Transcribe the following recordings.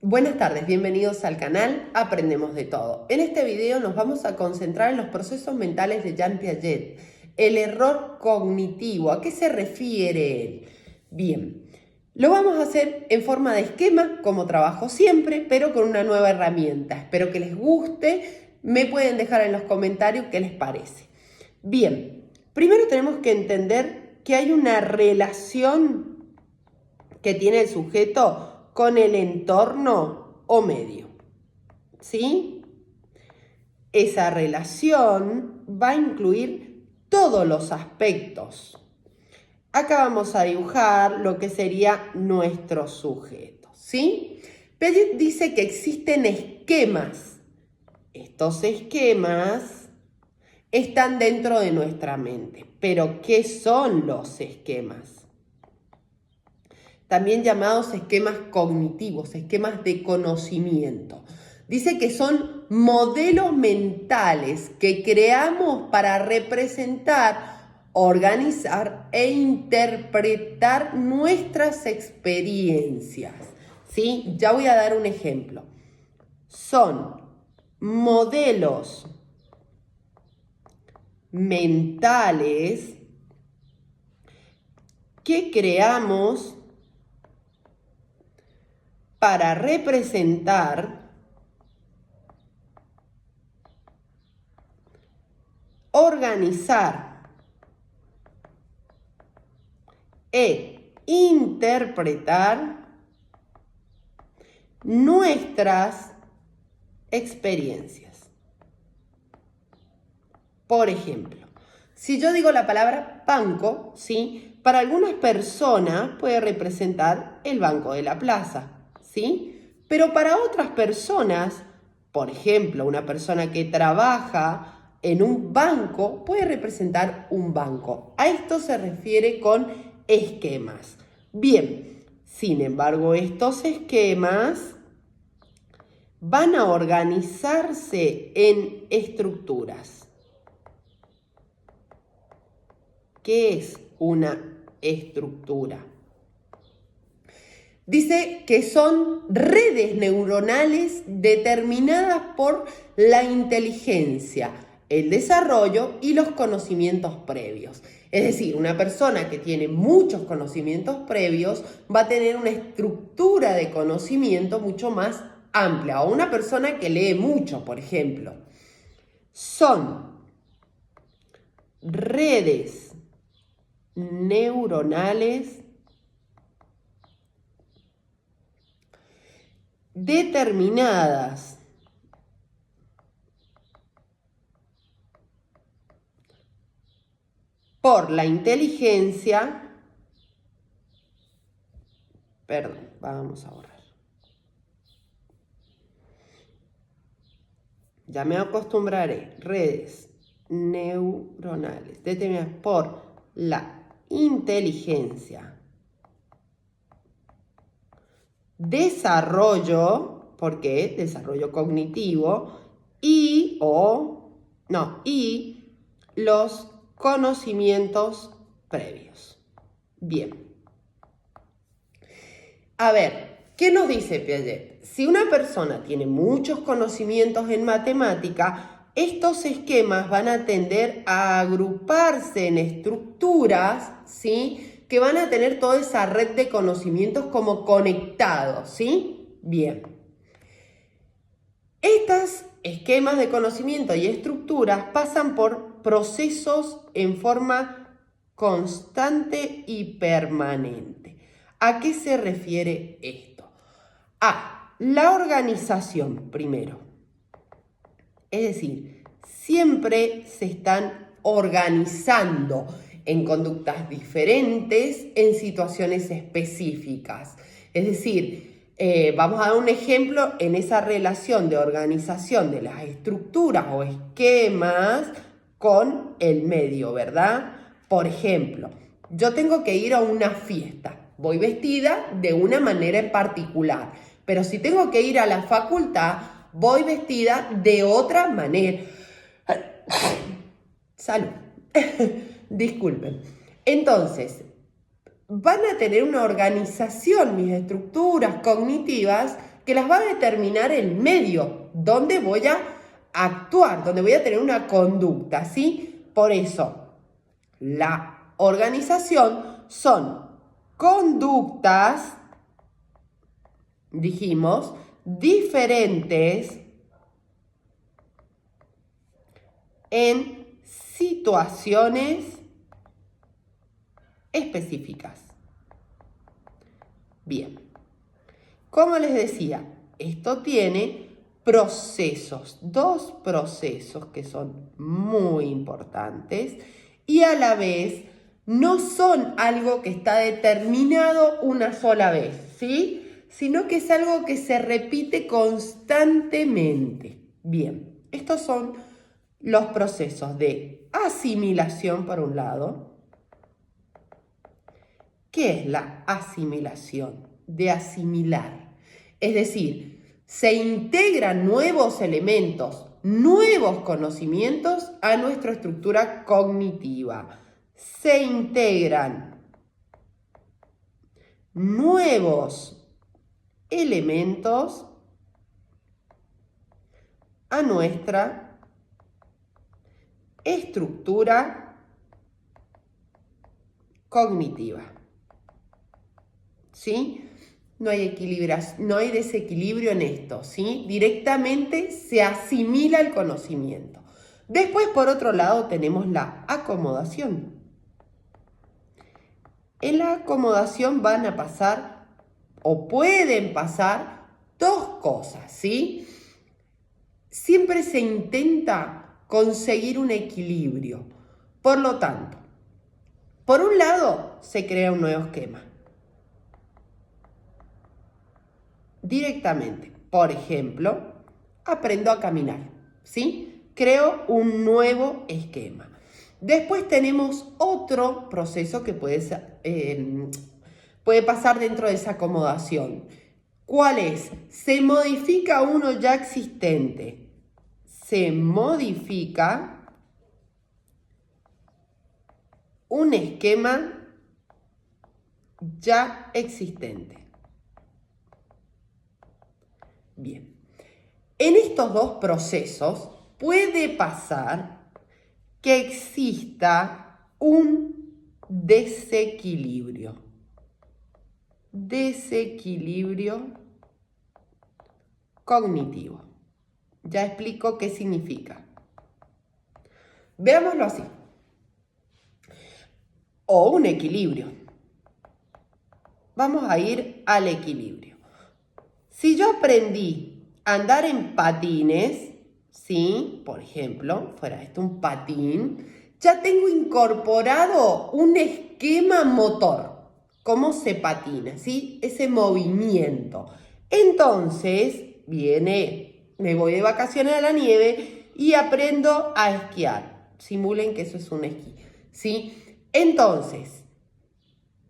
Buenas tardes, bienvenidos al canal Aprendemos de Todo. En este video nos vamos a concentrar en los procesos mentales de Jean Piaget, el error cognitivo. ¿A qué se refiere él? Bien, lo vamos a hacer en forma de esquema, como trabajo siempre, pero con una nueva herramienta. Espero que les guste, me pueden dejar en los comentarios qué les parece. Bien, primero tenemos que entender que hay una relación que tiene el sujeto con el entorno o medio, ¿sí? Esa relación va a incluir todos los aspectos. Acá vamos a dibujar lo que sería nuestro sujeto, ¿sí? Piaget dice que existen esquemas. Estos esquemas están dentro de nuestra mente. ¿Pero qué son los esquemas? También llamados esquemas cognitivos, esquemas de conocimiento. Dice que son modelos mentales que creamos para representar, organizar e interpretar nuestras experiencias. ¿Sí? Ya voy a dar un ejemplo. Son modelos mentales que creamos para representar, organizar e interpretar nuestras experiencias. Por ejemplo, si yo digo la palabra banco, ¿sí? Para algunas personas puede representar el banco de la plaza, ¿sí? Pero para otras personas, por ejemplo, una persona que trabaja en un banco puede representar un banco. A esto se refiere con esquemas. Bien, sin embargo, estos esquemas van a organizarse en estructuras. ¿Qué es una estructura? Dice que son redes neuronales determinadas por la inteligencia, el desarrollo y los conocimientos previos. Es decir, una persona que tiene muchos conocimientos previos va a tener una estructura de conocimiento mucho más amplia. O una persona que lee mucho, por ejemplo. Son redes neuronales determinadas por la inteligencia, perdón, vamos a borrar. Ya me acostumbraré, redes neuronales determinadas por la inteligencia, desarrollo, ¿por qué? Desarrollo cognitivo y los conocimientos previos. Bien. A ver, ¿qué nos dice Piaget? Si una persona tiene muchos conocimientos en matemática, estos esquemas van a tender a agruparse en estructuras, ¿sí? Que van a tener toda esa red de conocimientos como conectados, ¿sí? Bien. Estos esquemas de conocimiento y estructuras pasan por procesos en forma constante y permanente. ¿A qué se refiere esto? A la organización, primero. Es decir, siempre se están organizando en conductas diferentes, en situaciones específicas. Es decir, vamos a dar un ejemplo en esa relación de organización de las estructuras o esquemas con el medio, ¿verdad? Por ejemplo, yo tengo que ir a una fiesta. Voy vestida de una manera en particular. Pero si tengo que ir a la facultad, voy vestida de otra manera. Salud. Disculpen. Entonces, van a tener una organización mis estructuras cognitivas que las va a determinar el medio donde voy a actuar, donde voy a tener una conducta, ¿sí? Por eso, la organización son conductas, dijimos, diferentes en situaciones específicas. Bien, como les decía, esto tiene procesos, dos procesos que son muy importantes y a la vez no son algo que está determinado una sola vez, ¿sí? Sino que es algo que se repite constantemente. Bien, estos son los procesos de asimilación por un lado. ¿Qué es la asimilación? De asimilar. Es decir, se integran nuevos elementos, nuevos conocimientos a nuestra estructura cognitiva. Se integran nuevos elementos a nuestra estructura cognitiva. ¿Sí? No hay desequilibrio en esto, ¿sí? Directamente se asimila el conocimiento. Después, por otro lado, tenemos la acomodación. En la acomodación van a pasar o pueden pasar dos cosas, ¿sí? Siempre se intenta conseguir un equilibrio. Por lo tanto, por un lado, se crea un nuevo esquema. Directamente, por ejemplo, aprendo a caminar, ¿sí? Creo un nuevo esquema. Después tenemos otro proceso que puede pasar dentro de esa acomodación. ¿Cuál es? Se modifica uno ya existente. Se modifica un esquema ya existente. Bien, en estos dos procesos puede pasar que exista un desequilibrio. Desequilibrio cognitivo. Ya explico qué significa. Veámoslo así. O un equilibrio. Vamos a ir al equilibrio. Si yo aprendí a andar en patines, ¿sí? Por ejemplo, fuera esto un patín, ya tengo incorporado un esquema motor. ¿Cómo se patina? ¿Sí? Ese movimiento. Entonces, me voy de vacaciones a la nieve y aprendo a esquiar. Simulen que eso es un esquí, ¿sí? Entonces,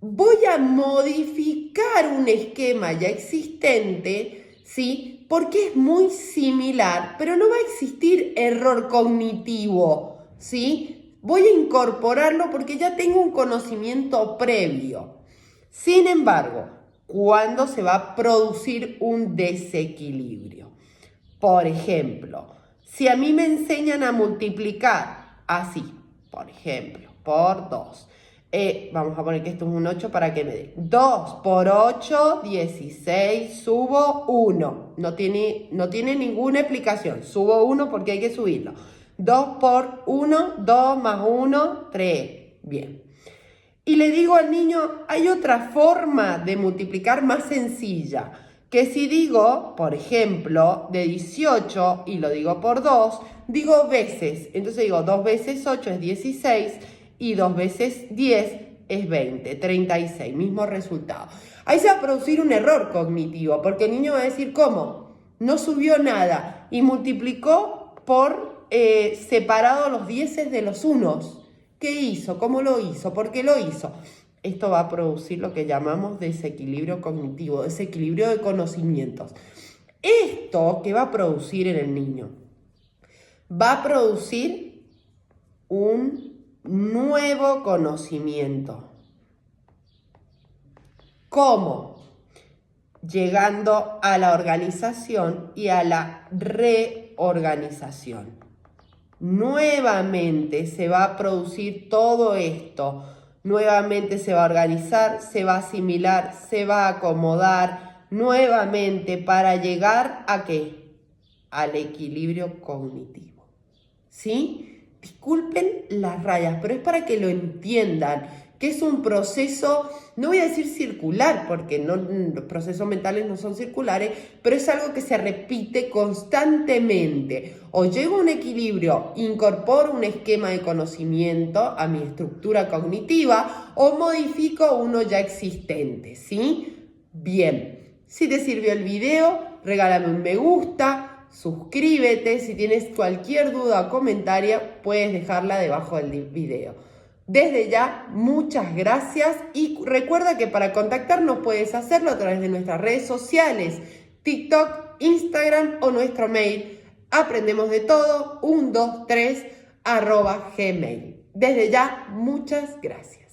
voy a modificar un esquema ya existente, ¿sí? Porque es muy similar, pero no va a existir error cognitivo, ¿sí? Voy a incorporarlo porque ya tengo un conocimiento previo. Sin embargo, ¿cuándo se va a producir un desequilibrio? Por ejemplo, si a mí me enseñan a multiplicar así, por ejemplo, por 2. Vamos a poner que esto es un 8 para que me dé. 2 por 8, 16, subo 1. No tiene ninguna explicación. Subo 1 porque hay que subirlo. 2 por 1, 2 más 1, 3. Bien. Y le digo al niño, hay otra forma de multiplicar más sencilla, que si digo, por ejemplo, de 18 y lo digo por 2, digo veces. Entonces digo 2 veces 8 es 16 y 2 veces 10 es 20, 36, mismo resultado. Ahí se va a producir un error cognitivo, porque el niño va a decir, ¿cómo? No subió nada y multiplicó por separado los dieces de los unos. ¿Qué hizo? ¿Cómo lo hizo? ¿Por qué lo hizo? Esto va a producir lo que llamamos desequilibrio cognitivo, desequilibrio de conocimientos. Esto que va a producir en el niño va a producir un nuevo conocimiento. ¿Cómo? llegando a la organización y a la reorganización. Nuevamente se va a producir todo esto, nuevamente se va a organizar, se va a asimilar, se va a acomodar nuevamente para llegar ¿a qué? Al equilibrio cognitivo. ¿Sí? Disculpen las rayas, pero es para que lo entiendan, que es un proceso, no voy a decir circular, porque los procesos mentales no son circulares, pero es algo que se repite constantemente. O llego a un equilibrio, incorporo un esquema de conocimiento a mi estructura cognitiva, o modifico uno ya existente, ¿sí? Bien, si te sirvió el video, regálame un me gusta, suscríbete, si tienes cualquier duda o comentario, puedes dejarla debajo del video. Desde ya, muchas gracias y recuerda que para contactarnos puedes hacerlo a través de nuestras redes sociales, TikTok, Instagram o nuestro mail aprendemosdetodo123@gmail. Desde ya, muchas gracias.